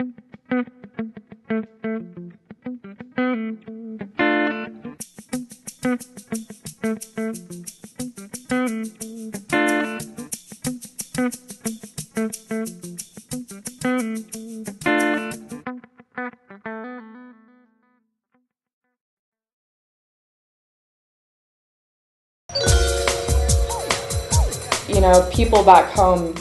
You know, people back home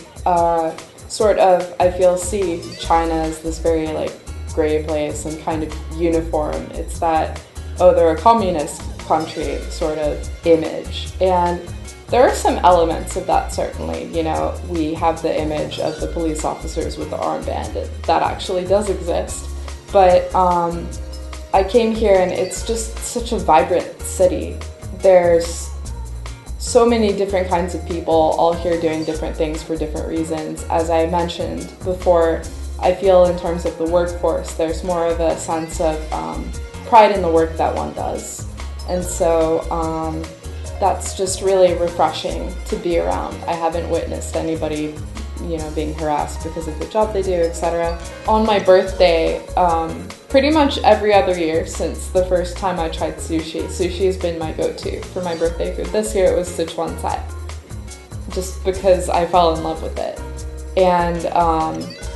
sort of, I feel, see China as this very like gray place and kind of uniform. It's that, oh, they're a communist country sort of image. And there are some elements of that, certainly. You know, we have the image of the police officers with the armband. That actually does exist. But I came here and it's just such a vibrant city. There's so many different kinds of people all here doing different things for different reasons. As I mentioned before, I feel in terms of the workforce, there's more of a sense of pride in the work that one does. And so that's just really refreshing to be around. I haven't witnessed anybody, you know, being harassed because of the job they do, etc. On my birthday, pretty much every other year since the first time I tried sushi, sushi has been my go-to for my birthday food. This year it was Sichuan Cai, just because I fell in love with it. And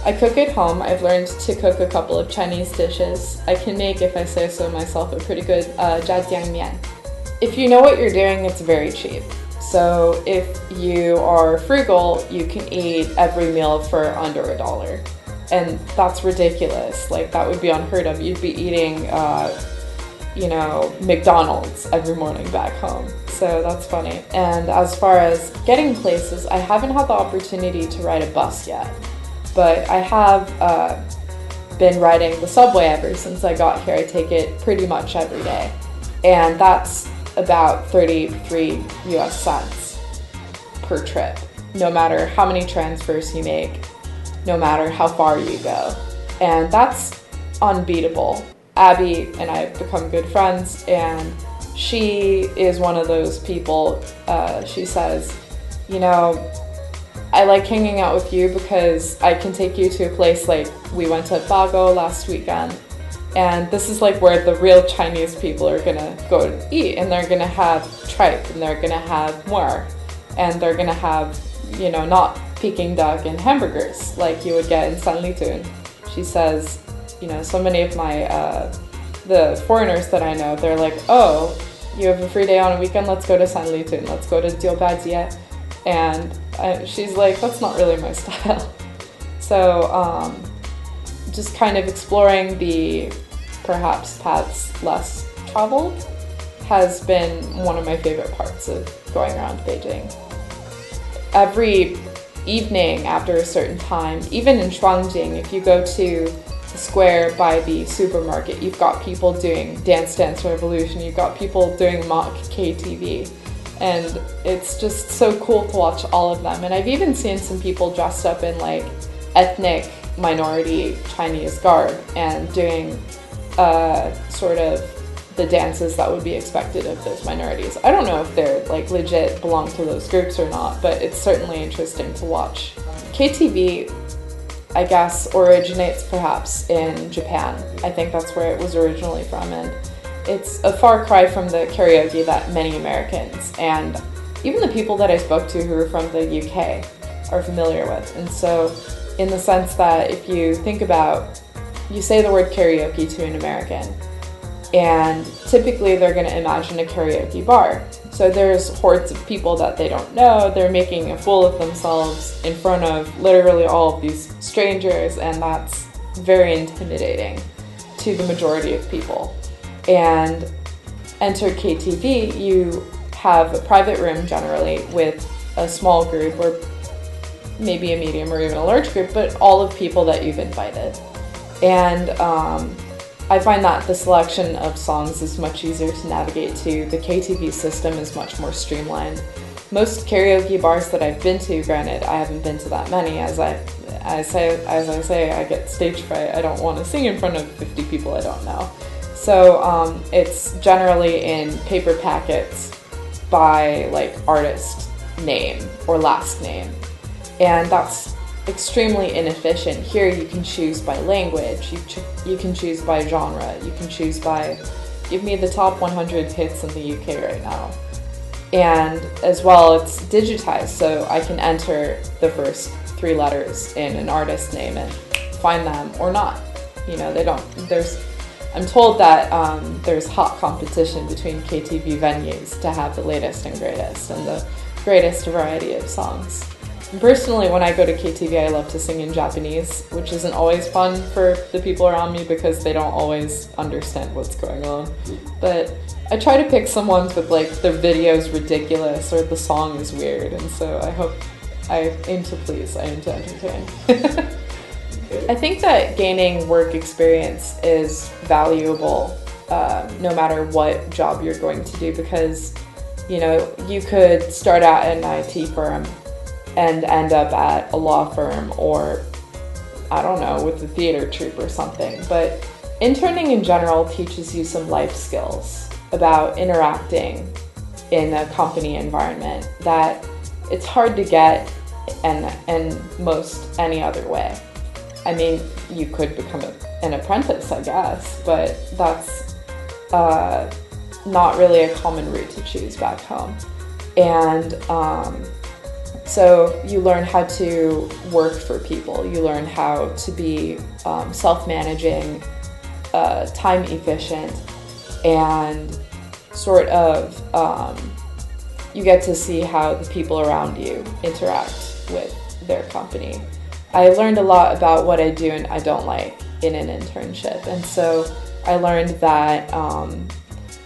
I cook at home. I've learned to cook a couple of Chinese dishes. I can make, if I say so myself, a pretty good jiajiang mian. If you know what you're doing, it's very cheap. So if you are frugal, you can eat every meal for under $1. And that's ridiculous. Like, that would be unheard of. You'd be eating, you know, McDonald's every morning back home. So that's funny. And as far as getting places, I haven't had the opportunity to ride a bus yet. But I have been riding the subway ever since I got here. I take it pretty much every day. And that's about 33 US cents per trip, no matter how many transfers you make, no matter how far you go. And that's unbeatable. Abby and I have become good friends, and she is one of those people, she says, you know, I like hanging out with you because I can take you to a place like we went to Bago last weekend. And this is like where the real Chinese people are gonna go to eat, and they're gonna have tripe, and they're gonna have muer, and they're gonna have, you know, not Peking duck and hamburgers like you would get in Sanlitun. She says, you know, so many of my, the foreigners that I know, they're like, oh, you have a free day on a weekend, let's go to Sanlitun, let's go to Diobajie. And she's like, that's not really my style. So, just kind of exploring the perhaps paths less traveled has been one of my favorite parts of going around Beijing. Every evening after a certain time, even in Shuangjing, if you go to the square by the supermarket, you've got people doing Dance Dance Revolution, you've got people doing mock KTV, and it's just so cool to watch all of them. And I've even seen some people dressed up in like ethnic minority Chinese garb and doing sort of the dances that would be expected of those minorities. I don't know if they're like legit belong to those groups or not, but it's certainly interesting to watch. KTV, I guess, originates perhaps in Japan. I think that's where it was originally from, and it's a far cry from the karaoke that many Americans and even the people that I spoke to who are from the UK are familiar with. And so, in the sense that if you think about, you say the word karaoke to an American, and typically they're going to imagine a karaoke bar. So there's hordes of people that they don't know, they're making a fool of themselves in front of literally all of these strangers, and that's very intimidating to the majority of people. And enter KTV, you have a private room generally with a small group, or maybe a medium or even a large group, but all of people that you've invited. And I find that the selection of songs is much easier to navigate to. The KTV system is much more streamlined. Most karaoke bars that I've been to, granted, I haven't been to that many, as I say, I get stage fright. I don't want to sing in front of 50 people I don't know. So it's generally in paper packets by like artist name or last name. And that's extremely inefficient. Here you can choose by language, you can choose by genre, you can choose by, give me the top 100 hits in the UK right now. And as well, it's digitized, so I can enter the first 3 letters in an artist name and find them or not. You know, I'm told that there's hot competition between KTV venues to have the latest and the greatest variety of songs. And personally, when I go to KTV, I love to sing in Japanese, which isn't always fun for the people around me because they don't always understand what's going on. But I try to pick some ones with like the video's ridiculous or the song is weird, and so I aim to please, I aim to entertain. I think that gaining work experience is valuable no matter what job you're going to do, because you know, you could start out at an IT firm and end up at a law firm or, I don't know, with a theater troupe or something. But interning in general teaches you some life skills about interacting in a company environment that it's hard to get in most any other way. I mean, you could become an apprentice, I guess, but that's not really a common route to choose back home. And so you learn how to work for people, you learn how to be self-managing, time efficient, and sort of you get to see how the people around you interact with their company. I learned a lot about what I do and I don't like in an internship, and so I learned that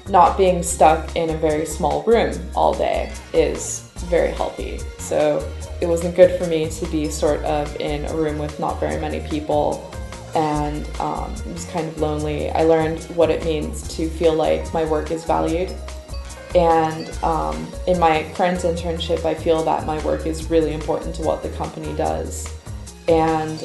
not being stuck in a very small room all day is very healthy. So it wasn't good for me to be sort of in a room with not very many people, and it was kind of lonely. I learned what it means to feel like my work is valued, and in my current internship I feel that my work is really important to what the company does. And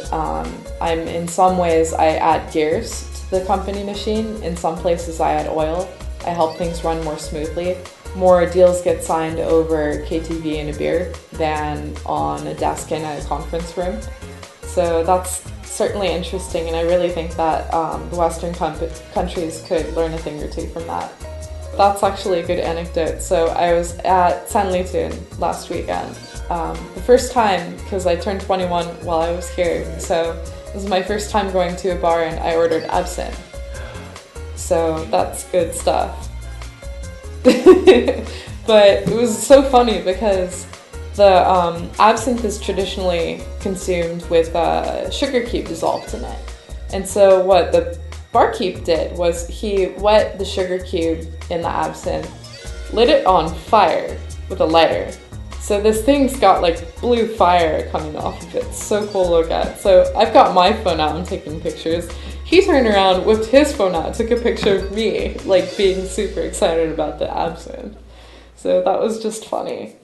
I'm in some ways I add gears to the company machine, in some places I add oil. I help things run more smoothly. More deals get signed over KTV and a beer than on a desk in a conference room. So that's certainly interesting, and I really think that the Western countries could learn a thing or two from that. That's actually a good anecdote. So I was at Sanlitun last weekend. The first time, because I turned 21 while I was here, so it was my first time going to a bar and I ordered absinthe. So that's good stuff. But it was so funny because the absinthe is traditionally consumed with a sugar cube dissolved in it. And so what the barkeep did was he wet the sugar cube in the absinthe, lit it on fire with a lighter. So this thing's got like blue fire coming off of it. It's so cool to look at. So I've got my phone out and taking pictures. He turned around, whipped his phone out, took a picture of me, like being super excited about the absinthe. So that was just funny.